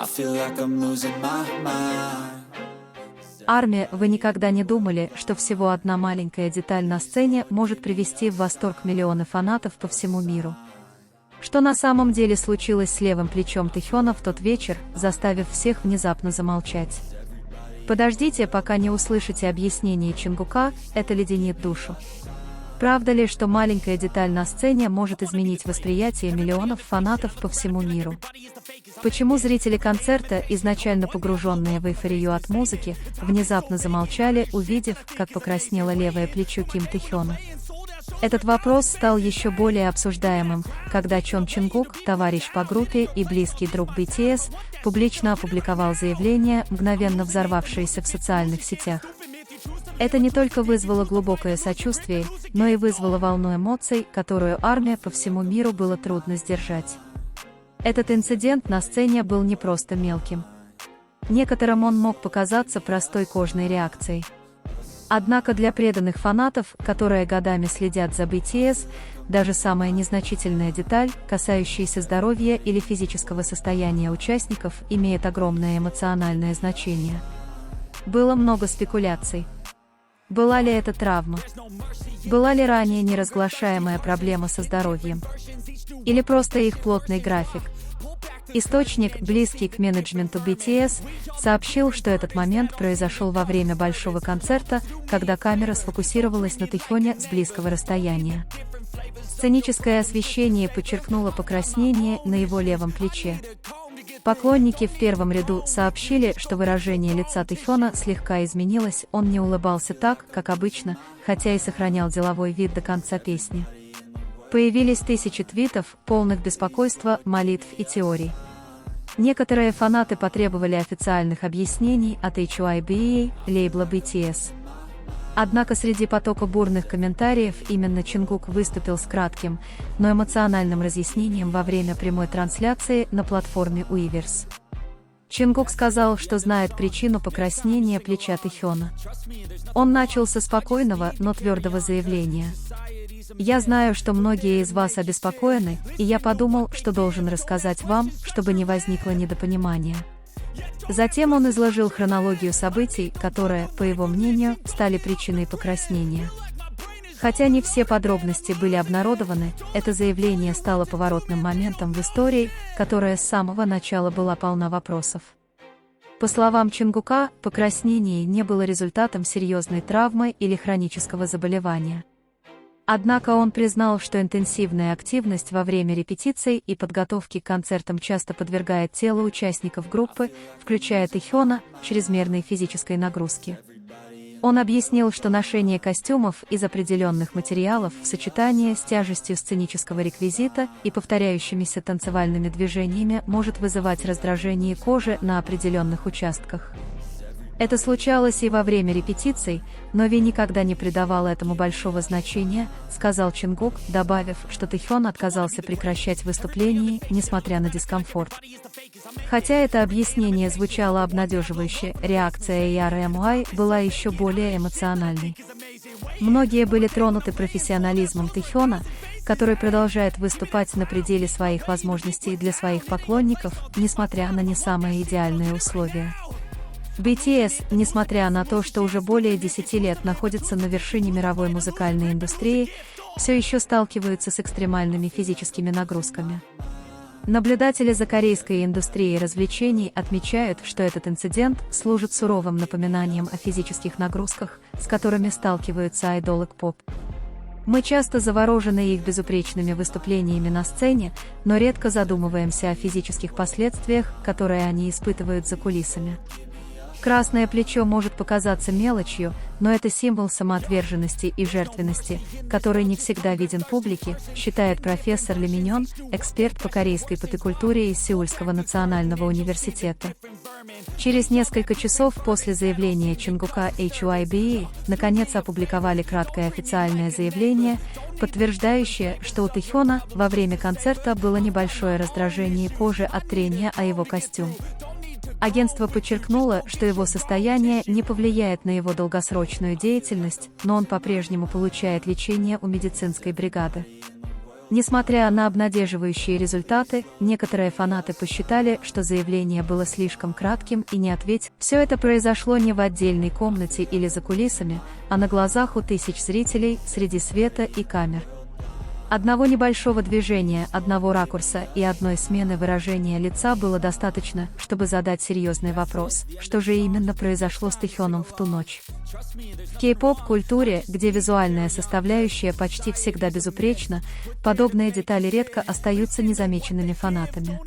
I feel like I'm losing my mind. Армия, вы никогда не думали, что всего одна маленькая деталь на сцене может привести в восторг миллионы фанатов по всему миру? Что на самом деле случилось с левым плечом Тэхёна в тот вечер, заставив всех внезапно замолчать? Подождите, пока не услышите объяснение Чонгука, это леденит душу. Правда ли, что маленькая деталь на сцене может изменить восприятие миллионов фанатов по всему миру? Почему зрители концерта, изначально погруженные в эйфорию от музыки, внезапно замолчали, увидев, как покраснело левое плечо Ким Тэхёна? Этот вопрос стал еще более обсуждаемым, когда Чон Чонгук, товарищ по группе и близкий друг BTS, публично опубликовал заявление, мгновенно взорвавшееся в социальных сетях. Это не только вызвало глубокое сочувствие, но и вызвало волну эмоций, которую армии по всему миру было трудно сдержать. Этот инцидент на сцене был не просто мелким. Некоторым он мог показаться простой кожной реакцией. Однако для преданных фанатов, которые годами следят за BTS, даже самая незначительная деталь, касающаяся здоровья или физического состояния участников, имеет огромное эмоциональное значение. Было много спекуляций. Была ли это травма? Была ли ранее неразглашаемая проблема со здоровьем? Или просто их плотный график? Источник, близкий к менеджменту BTS, сообщил, что этот момент произошел во время большого концерта, когда камера сфокусировалась на Тэхёне с близкого расстояния. Сценическое освещение подчеркнуло покраснение на его левом плече. Поклонники в первом ряду сообщили, что выражение лица Тэхёна слегка изменилось, он не улыбался так, как обычно, хотя и сохранял деловой вид до конца песни. Появились тысячи твитов, полных беспокойства, молитв и теорий. Некоторые фанаты потребовали официальных объяснений от HYBE, лейбла BTS. Однако среди потока бурных комментариев именно Чонгук выступил с кратким, но эмоциональным разъяснением во время прямой трансляции на платформе Weverse. Чонгук сказал, что знает причину покраснения плеча Тэхёна. Он начал со спокойного, но твердого заявления. «Я знаю, что многие из вас обеспокоены, и я подумал, что должен рассказать вам, чтобы не возникло недопонимания». Затем он изложил хронологию событий, которые, по его мнению, стали причиной покраснения. Хотя не все подробности были обнародованы, это заявление стало поворотным моментом в истории, которая с самого начала была полна вопросов. По словам Чонгука, покраснение не было результатом серьезной травмы или хронического заболевания. Однако он признал, что интенсивная активность во время репетиций и подготовки к концертам часто подвергает тело участников группы, включая Тэхёна, чрезмерной физической нагрузке. Он объяснил, что ношение костюмов из определенных материалов в сочетании с тяжестью сценического реквизита и повторяющимися танцевальными движениями может вызывать раздражение кожи на определенных участках. Это случалось и во время репетиций, но Ви никогда не придавал этому большого значения, сказал Чонгук, добавив, что Тэхён отказался прекращать выступление, несмотря на дискомфорт. Хотя это объяснение звучало обнадеживающе, реакция ERMY была еще более эмоциональной. Многие были тронуты профессионализмом Тэхёна, который продолжает выступать на пределе своих возможностей для своих поклонников, несмотря на не самые идеальные условия. BTS, несмотря на то, что уже более 10 лет находится на вершине мировой музыкальной индустрии, все еще сталкиваются с экстремальными физическими нагрузками. Наблюдатели за корейской индустрией развлечений отмечают, что этот инцидент служит суровым напоминанием о физических нагрузках, с которыми сталкиваются айдолы К-поп. Мы часто заворожены их безупречными выступлениями на сцене, но редко задумываемся о физических последствиях, которые они испытывают за кулисами. Красное плечо может показаться мелочью, но это символ самоотверженности и жертвенности, который не всегда виден публике, считает профессор Ли Миньон, эксперт по корейской попкультуре из Сеульского национального университета. Через несколько часов после заявления Чонгука HYBE наконец опубликовали краткое официальное заявление, подтверждающее, что у Тэхёна во время концерта было небольшое раздражение кожи от трения о его костюм. Агентство подчеркнуло, что его состояние не повлияет на его долгосрочную деятельность, но он по-прежнему получает лечение у медицинской бригады. Несмотря на обнадеживающие результаты, некоторые фанаты посчитали, что заявление было слишком кратким и не ответить. Все это произошло не в отдельной комнате или за кулисами, а на глазах у тысяч зрителей среди света и камер. Одного небольшого движения, одного ракурса и одной смены выражения лица было достаточно, чтобы задать серьезный вопрос, что же именно произошло с Тэхёном в ту ночь. В кей-поп-культуре, где визуальная составляющая почти всегда безупречна, подобные детали редко остаются незамеченными фанатами.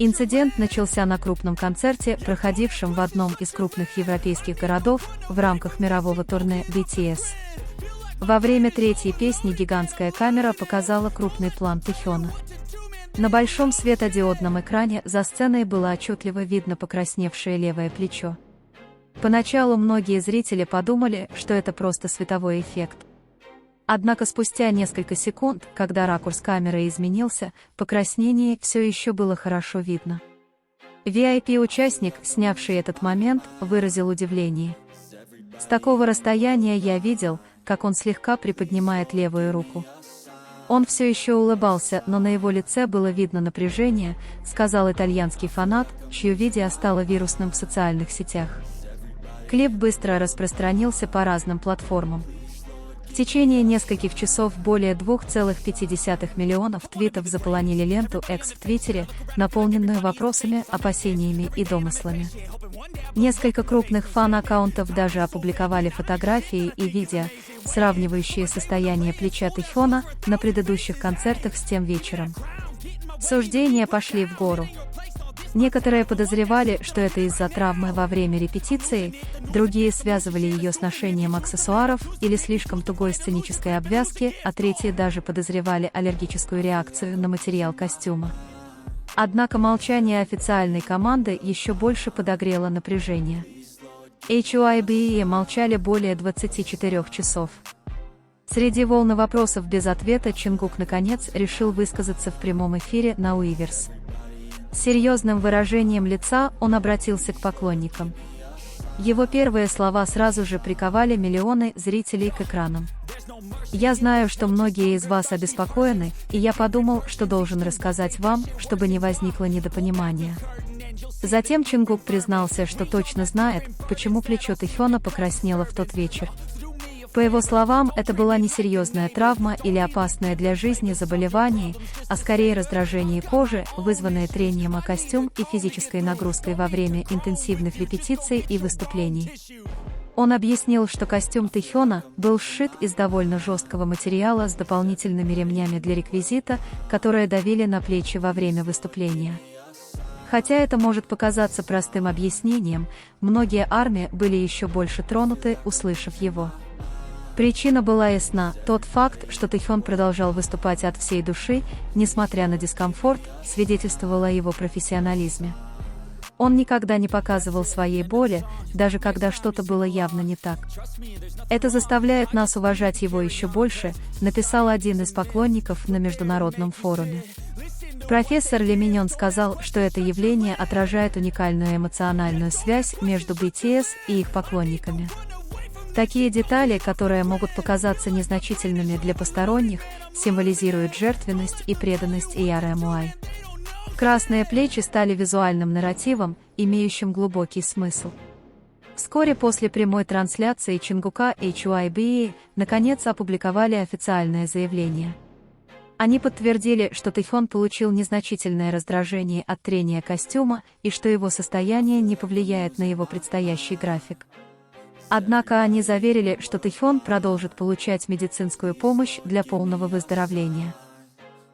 Инцидент начался на крупном концерте, проходившем в одном из крупных европейских городов в рамках мирового турне BTS. Во время третьей песни гигантская камера показала крупный план Тэхёна. На большом светодиодном экране за сценой было отчетливо видно покрасневшее левое плечо. Поначалу многие зрители подумали, что это просто световой эффект. Однако спустя несколько секунд, когда ракурс камеры изменился, покраснение все еще было хорошо видно. VIP-участник, снявший этот момент, выразил удивление. «С такого расстояния я видел, как он слегка приподнимает левую руку. Он все еще улыбался, но на его лице было видно напряжение», сказал итальянский фанат, чье видео стало вирусным в социальных сетях. Клип быстро распространился по разным платформам. В течение нескольких часов более 2,5 миллионов твитов заполонили ленту X в Твиттере, наполненную вопросами, опасениями и домыслами. Несколько крупных фан-аккаунтов даже опубликовали фотографии и видео, сравнивающие состояние плеча Тэхёна на предыдущих концертах с тем вечером. Суждения пошли в гору. Некоторые подозревали, что это из-за травмы во время репетиции, другие связывали ее с ношением аксессуаров или слишком тугой сценической обвязки, а третьи даже подозревали аллергическую реакцию на материал костюма. Однако молчание официальной команды еще больше подогрело напряжение. HYBE молчали более 24 часов. Среди волны вопросов без ответа Чингук наконец решил высказаться в прямом эфире на Weverse. С серьезным выражением лица он обратился к поклонникам. Его первые слова сразу же приковали миллионы зрителей к экранам. «Я знаю, что многие из вас обеспокоены, и я подумал, что должен рассказать вам, чтобы не возникло недопонимания». Затем Чингук признался, что точно знает, почему плечо Тэхёна покраснело в тот вечер. По его словам, это была не серьезная травма или опасное для жизни заболевание, а скорее раздражение кожи, вызванное трением о костюм и физической нагрузкой во время интенсивных репетиций и выступлений. Он объяснил, что костюм Тэхёна был сшит из довольно жесткого материала с дополнительными ремнями для реквизита, которые давили на плечи во время выступления. Хотя это может показаться простым объяснением, многие армии были еще больше тронуты, услышав его. Причина была ясна: тот факт, что Тэхён продолжал выступать от всей души, несмотря на дискомфорт, свидетельствовал о его профессионализме. Он никогда не показывал своей боли, даже когда что-то было явно не так. «Это заставляет нас уважать его еще больше», написал один из поклонников на международном форуме. Профессор Ли Миньон сказал, что это явление отражает уникальную эмоциональную связь между BTS и их поклонниками. Такие детали, которые могут показаться незначительными для посторонних, символизируют жертвенность и преданность ERMY. Красные плечи стали визуальным нарративом, имеющим глубокий смысл. Вскоре после прямой трансляции Чингука HYBE наконец опубликовали официальное заявление. Они подтвердили, что Тэхён получил незначительное раздражение от трения костюма и что его состояние не повлияет на его предстоящий график. Однако они заверили, что Тэхён продолжит получать медицинскую помощь для полного выздоровления.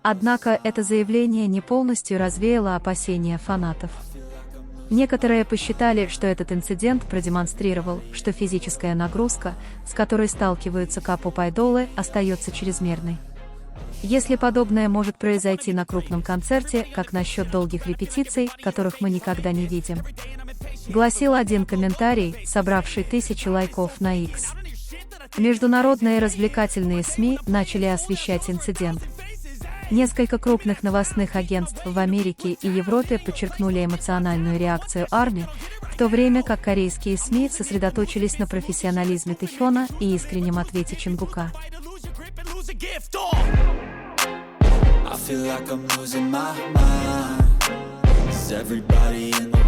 Однако это заявление не полностью развеяло опасения фанатов. Некоторые посчитали, что этот инцидент продемонстрировал, что физическая нагрузка, с которой сталкиваются кей-поп-айдолы, остается чрезмерной. Если подобное может произойти на крупном концерте, как насчет долгих репетиций, которых мы никогда не видим? Гласил один комментарий, собравший тысячи лайков на X. Международные развлекательные СМИ начали освещать инцидент. Несколько крупных новостных агентств в Америке и Европе подчеркнули эмоциональную реакцию армии, в то время как корейские СМИ сосредоточились на профессионализме Тэхёна и искреннем ответе Чингука. feel like I'm losing my mind. 'Cause everybody in the